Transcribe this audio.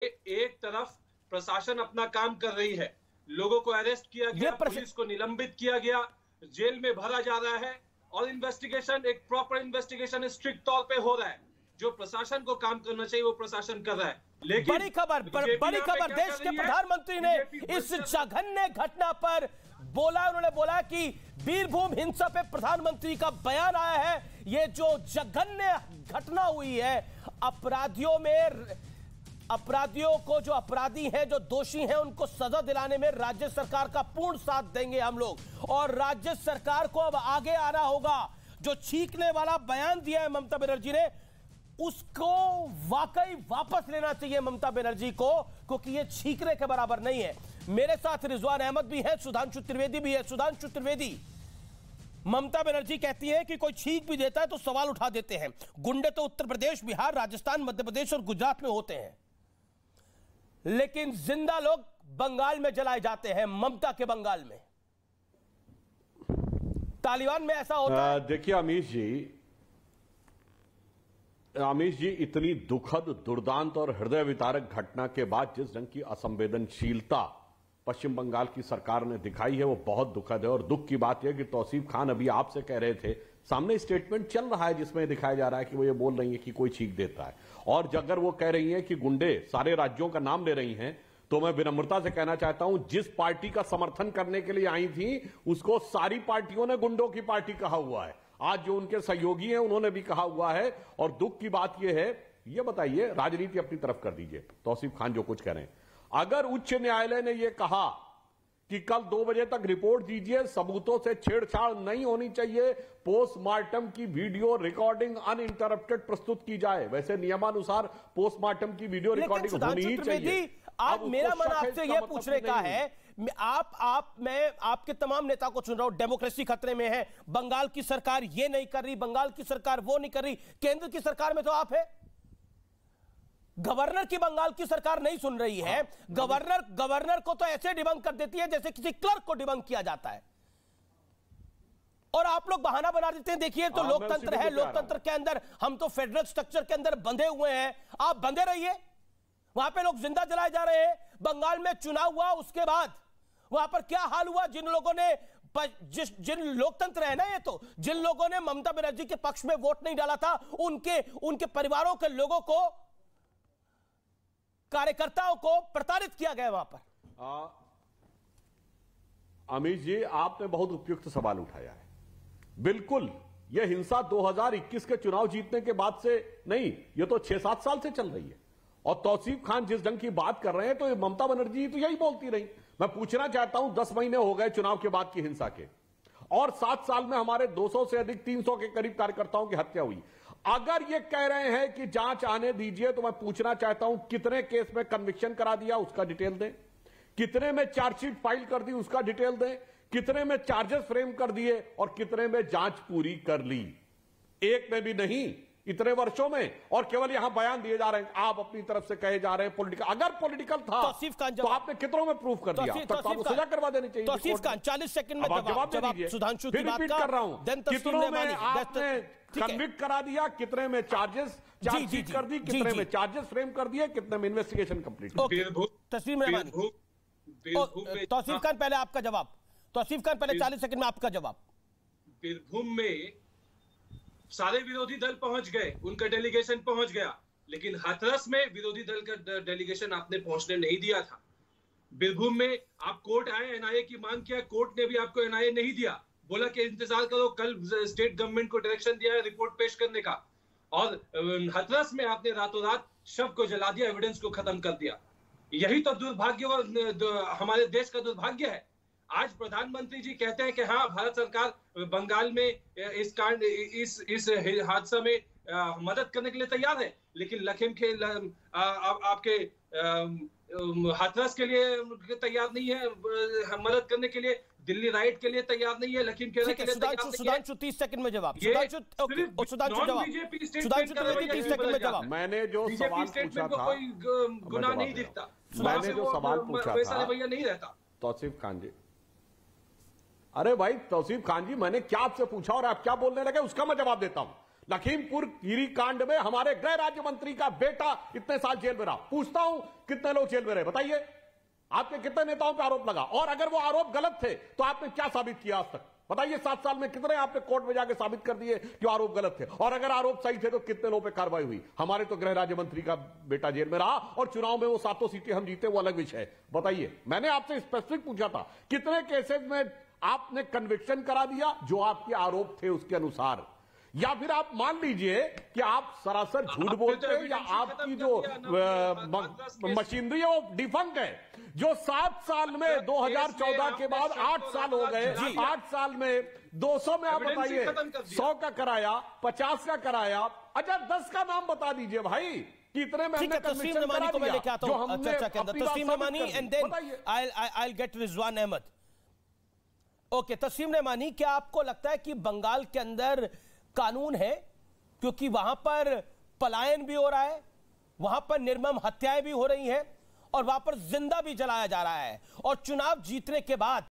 एक तरफ प्रशासन अपना काम कर रही है, लोगों को अरेस्ट किया गया, पुलिस को निलंबित किया गया, जेल में भरा जा रहा है और इन्वेस्टिगेशन, एक प्रॉपर इन्वेस्टिगेशन स्ट्रिक्ट तौर पे हो रहा है। जो प्रशासन को काम करना चाहिए वो प्रशासन कर रहा है। लेकिन बड़ी खबर देश के प्रधानमंत्री ने इस जघन्य घटना पर बोला, उन्होंने बोला कि बीरभूम हिंसा पे प्रधानमंत्री का बयान आया है। ये जो जघन्य घटना हुई है, अपराधियों को, जो अपराधी हैं, जो दोषी हैं, उनको सजा दिलाने में राज्य सरकार का पूर्ण साथ देंगे हम लोग। और राज्य सरकार को अब आगे आना होगा। जो छींकने वाला बयान दिया है ममता बनर्जी ने, उसको वाकई वापस लेना चाहिए ममता बनर्जी को, क्योंकि ये छींकने के बराबर नहीं है। मेरे साथ रिजवान अहमद भी है, सुधांशु त्रिवेदी भी है। सुधांशु त्रिवेदी, ममता बनर्जी कहती है कि कोई छींक भी देता है तो सवाल उठा देते हैं। गुंडे तो उत्तर प्रदेश, बिहार, राजस्थान, मध्य प्रदेश और गुजरात में होते हैं, लेकिन जिंदा लोग बंगाल में जलाए जाते हैं, ममता के बंगाल में। तालिबान में ऐसा होता है। देखिए अमीश जी, इतनी दुखद, दुर्दांत और हृदय विदारक घटना के बाद जिस ढंग की असंवेदनशीलता पश्चिम बंगाल की सरकार ने दिखाई है वो बहुत दुखद है। और दुख की बात यह कि तौसीफ खान अभी आपसे कह रहे थे, सामने स्टेटमेंट चल रहा है जिसमें दिखाया जा रहा है कि वो ये बोल रही है कि कोई छींक देता है। और अगर वो कह रही है कि गुंडे सारे राज्यों का नाम ले रही हैं, तो मैं विनम्रता से कहना चाहता हूं, जिस पार्टी का समर्थन करने के लिए आई थी उसको सारी पार्टियों ने गुंडों की पार्टी कहा हुआ है। आज जो उनके सहयोगी हैं उन्होंने भी कहा हुआ है। और दुख की बात यह है, ये बताइए, राजनीति अपनी तरफ कर दीजिए, तौसीफ खान जो कुछ कह रहे हैं, अगर उच्च न्यायालय ने यह कहा कि कल 2 बजे तक रिपोर्ट दीजिए, सबूतों से छेड़छाड़ नहीं होनी चाहिए, पोस्टमार्टम की वीडियो रिकॉर्डिंग अनइंटरप्टेड प्रस्तुत की जाए, वैसे नियमानुसार पोस्टमार्टम की वीडियो रिकॉर्डिंग होनी ही चाहिए। आज मेरा मन आपसे यह पूछने का है, मैं आपके तमाम नेता को सुन रहा हूं, डेमोक्रेसी खतरे में है, बंगाल की सरकार ये नहीं कर रही, बंगाल की सरकार वो नहीं कर रही, केंद्र की सरकार में तो आप है। गवर्नर की बंगाल की सरकार नहीं सुन रही है। गवर्नर को तो ऐसे डिबंक कर देती है जैसे किसी क्लर्क को डिबंक किया जाता है, और आप लोग बहाना बना देते हैं। देखिए, तो लोकतंत्र है, लोकतंत्र के अंदर हम तो फेडरल स्ट्रक्चर के अंदर बंधे हुए हैं, आप बंधे रहिए। वहां पे लोग जिंदा जलाए जा रहे हैं। बंगाल में चुनाव हुआ, उसके बाद वहां पर क्या हाल हुआ, जिन लोगों ने, जिन लोकतंत्र है ना ये, तो जिन लोगों ने ममता बनर्जी के पक्ष में वोट नहीं डाला था, उनके परिवारों के लोगों को, कार्यकर्ताओं को प्रताड़ित किया गया वहां पर। अमीश जी, आपने बहुत उपयुक्त सवाल उठाया है। बिल्कुल, यह हिंसा 2021 के चुनाव जीतने के बाद से नहीं, यह तो 6-7 साल से चल रही है। और तौसीफ खान जिस ढंग की बात कर रहे हैं, तो ममता बनर्जी तो यही बोलती रही। मैं पूछना चाहता हूं, 10 महीने हो गए चुनाव के बाद की हिंसा के, और 7 साल में हमारे 200 से अधिक, 300 के करीब कार्यकर्ताओं की हत्या हुई। अगर ये कह रहे हैं कि जांच आने दीजिए, तो मैं पूछना चाहता हूं, कितने केस में कन्विक्शन करा दिया उसका डिटेल दें, कितने में चार्जशीट फाइल कर दी उसका डिटेल दें, कितने में चार्जेस फ्रेम कर दिए और कितने में जांच पूरी कर ली। एक में भी नहीं, इतने वर्षों में। और केवल यहां बयान दिए जा रहे हैं, आप अपनी तरफ से कहे जा रहे हैं पॉलिटिकल। अगर पॉलिटिकल था तो आपने कितनों में प्रूफ कर दिया, तो आपको सजा करवा देनी चाहिए। तौसीफ खान 40 सेकंड में जवाब दीजिए। सुधांशु फिर रिपीट कर रहा हूं, कितनों में आपने कन्विक्ट करा दिया, कितने में चार्जशीट कर दी, कितने में चार्जेस फ्रेम कर दिए, कितने में इन्वेस्टिगेशन कंप्लीट। तस्वीर में तौसीफ खान पहले आपका जवाब, तौसीफ खान पहले 40 सेकंड में आपका जवाब। बीरभूम में सारे विरोधी दल पहुंच गए, उनका डेलीगेशन पहुंच गया, लेकिन हाथरस में विरोधी दल का डेलीगेशन आपने पहुंचने नहीं दिया था। बीरभूम में आप कोर्ट आए, एनआईए की मांग किया, कोर्ट ने भी आपको एनआईए नहीं दिया, बोला कि इंतजार करो, कल स्टेट गवर्नमेंट को डायरेक्शन दिया है रिपोर्ट पेश करने का। और हाथरस में आपने रातों रात शव को जला दिया, एविडेंस को खत्म कर दिया। यही तो दुर्भाग्य और हमारे देश का दुर्भाग्य है। आज प्रधानमंत्री जी कहते हैं कि हाँ, भारत सरकार बंगाल में इस कांड, इस हादसा में मदद करने के लिए तैयार है, लेकिन लखीम के आपके हाथरस के लिए तैयार नहीं है, मदद करने के लिए, दिल्ली राइट के लिए तैयार नहीं है, लखीम के लिए तैयार नहीं है। सुधांशु 30 सेकंड में जवाब। सुधांशु जवाब। 30 सेकंड में जवाब। मैंने जो सवाल पूछा था, कोई गुनाह नहीं दिखता, मैंने जो सवाल पूछा था, भैया नहीं रहता। तौसीफ खान जी, अरे भाई तौसीफ खान जी, मैंने क्या आपसे पूछा और आप क्या बोलने लगे उसका मैं जवाब देता हूं। लखीमपुर खीरी कांड में हमारे गृह राज्य मंत्री का बेटा इतने साल जेल में रहा। पूछता हूं कितने लोग जेल में रहे बताइए, आपके कितने नेताओं पे आरोप लगा, और अगर वो आरोप गलत थे तो आपने क्या साबित किया आज तक बताइए? 7 साल में कितने आपने कोर्ट में जाके साबित कर दिए कि आरोप गलत थे, और अगर आरोप सही थे तो कितने लोगों पे कार्रवाई हुई? हमारे तो गृह राज्य मंत्री का बेटा जेल में रहा और चुनाव में वो 7 सीटें हम जीते, वो अलग विषय है। बताइए, मैंने आपसे स्पेसिफिक पूछा था कितने केसेस में आपने कन्विक्शन करा दिया जो आपके आरोप थे उसके अनुसार, या फिर आप मान लीजिए कि आप सरासर झूठ बोलते हैं, या आपकी जो मशीनरी है वो डिफंक्ट है। जो 7 साल में 2014 के बाद 8 साल हो गए, 8 साल में 200 में आप बताइए, 100 का कराया, 50 का कराया, अच्छा 10 का नाम बता दीजिए भाई, कितने में हमने तस्लीम नमानी को मैं लेके आता हूं चर्चा के अंदर। Taslim Namani and then I'll get Rizwan Ahmad. Okay, Taslim Namani, क्या आपको लगता है कि बंगाल के अंदर कानून है? क्योंकि वहां पर पलायन भी हो रहा है, वहां पर निर्मम हत्याएं भी हो रही हैं, और वहां पर जिंदा भी जलाया जा रहा है, और चुनाव जीतने के बाद